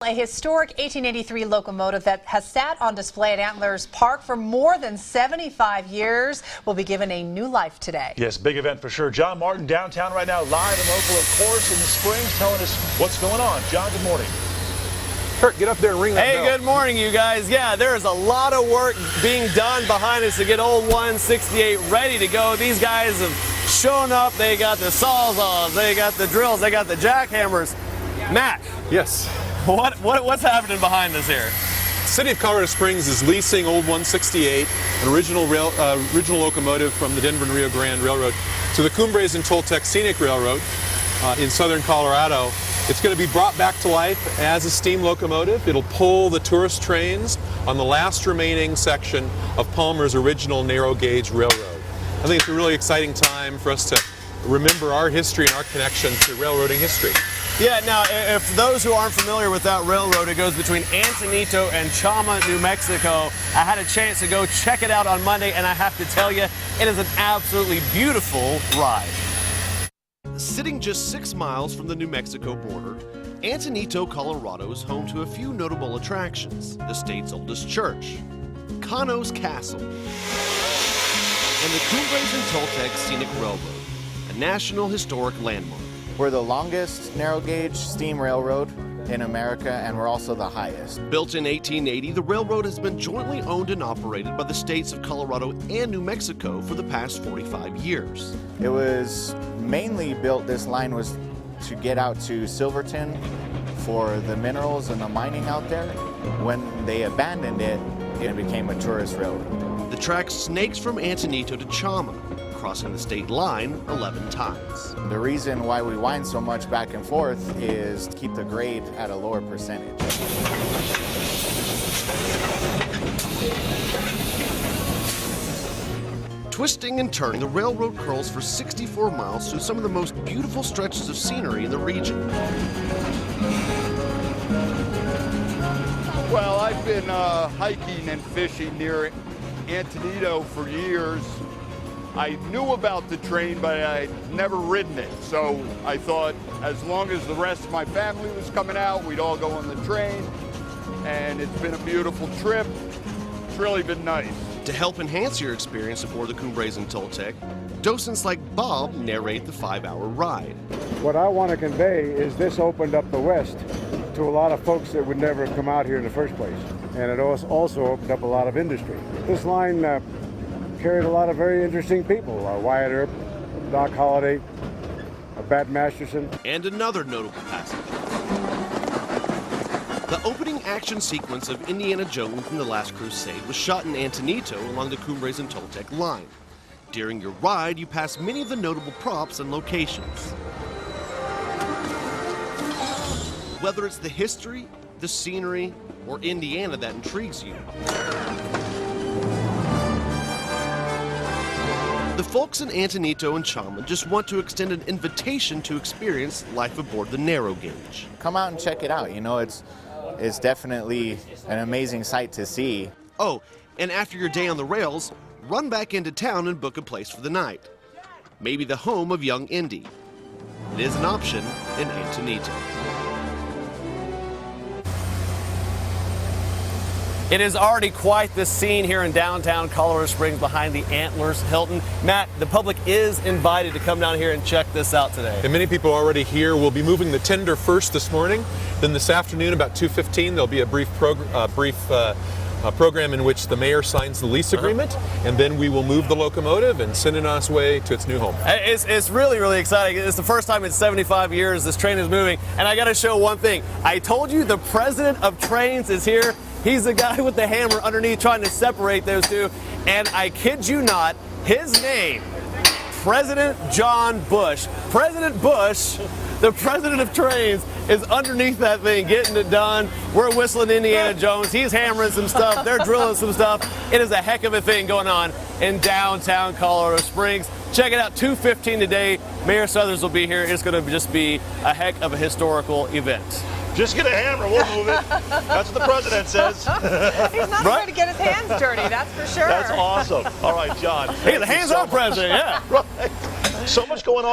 A historic 1883 locomotive that has sat on display at Antlers Park for more than 75 years will be given a new life today. Yes, big event for sure. John Martin downtown right now, live and local, of course, in the Springs, telling us what's going on. John, good morning. Kurt, get up there and ring that bell. Hey, good morning, you guys. Yeah, there is a lot of work being done behind us to get old 168 ready to go. These guys have shown up. They got the sawzalls, they got the drills, they got the jackhammers. Matt. Yes. What's happening behind us here? The City of Colorado Springs is leasing old 168, an original locomotive from the Denver and Rio Grande Railroad, to the Cumbres and Toltec Scenic Railroad in southern Colorado. It's going to be brought back to life as a steam locomotive. It'll pull the tourist trains on the last remaining section of Palmer's original narrow gauge railroad. I think it's a really exciting time for us to remember our history and our connection to railroading history. Yeah, now, if those who aren't familiar with that railroad, it goes between Antonito and Chama, New Mexico. I had a chance to go check it out on Monday, and I have to tell you, it is an absolutely beautiful ride. Sitting just 6 miles from the New Mexico border, Antonito, Colorado is home to a few notable attractions. The state's oldest church, Cano's Castle, and the Cumbres and Toltec Scenic Railroad, a national historic landmark. We're the longest narrow gauge steam railroad in America, and we're also the highest. Built in 1880, the railroad has been jointly owned and operated by the states of Colorado and New Mexico for the past 45 years. It was mainly built, this line was to get out to Silverton for the minerals and the mining out there. When they abandoned it, it became a tourist railroad. The track snakes from Antonito to Chama, crossing the state line 11 times. The reason why we wind so much back and forth is to keep the grade at a lower percentage. Twisting and turning, the railroad curls for 64 miles through some of the most beautiful stretches of scenery in the region. Well, I've been hiking and fishing near Antonito for years. I knew about the train, but I'd never ridden it. So I thought as long as the rest of my family was coming out, we'd all go on the train. And it's been a beautiful trip. It's really been nice. To help enhance your experience aboard the Cumbres and Toltec, docents like Bob narrate the 5-hour ride. What I want to convey is this opened up the West to a lot of folks that would never have come out here in the first place. And it also opened up a lot of industry. This line carried a lot of very interesting people. Wyatt Earp, Doc Holliday, Bat Masterson. And another notable passage. The opening action sequence of Indiana Jones and the Last Crusade was shot in Antonito along the Cumbres and Toltec line. During your ride, you pass many of the notable props and locations. Whether it's the history, the scenery, or Indiana that intrigues you, the folks in Antonito and Chama just want to extend an invitation to experience life aboard the narrow gauge. Come out and check it out. You know, it's definitely an amazing sight to see. Oh, and after your day on the rails, run back into town and book a place for the night. Maybe the home of young Indy. It is an option in Antonito. It is already quite the scene here in downtown Colorado Springs behind the Antlers Hilton. Matt, the public is invited to come down here and check this out today. And many people are already here. We'll be moving the tender first this morning. Then this afternoon, about 2:15, there'll be a brief program in which the mayor signs the lease agreement, and then we will move the locomotive and send it on its way to its new home. It's really, really exciting. It's the first time in 75 years this train is moving, and I got to show one thing. I told you the president of trains is here. He's the guy with the hammer underneath trying to separate those two, and I kid you not, his name, President John Bush. President Bush, the president of trains, is underneath that thing getting it done. We're whistling Indiana Jones. He's hammering some stuff. They're drilling some stuff. It is a heck of a thing going on in downtown Colorado Springs. Check it out, 2:15 today. Mayor Southers will be here. It's going to just be a heck of a historical event. Just get a hammer, we'll move it. That's what the president says. He's not afraid to get his hands dirty, that's for sure. That's awesome. All right, John. He's a hands-on president, yeah. Right. So much going on.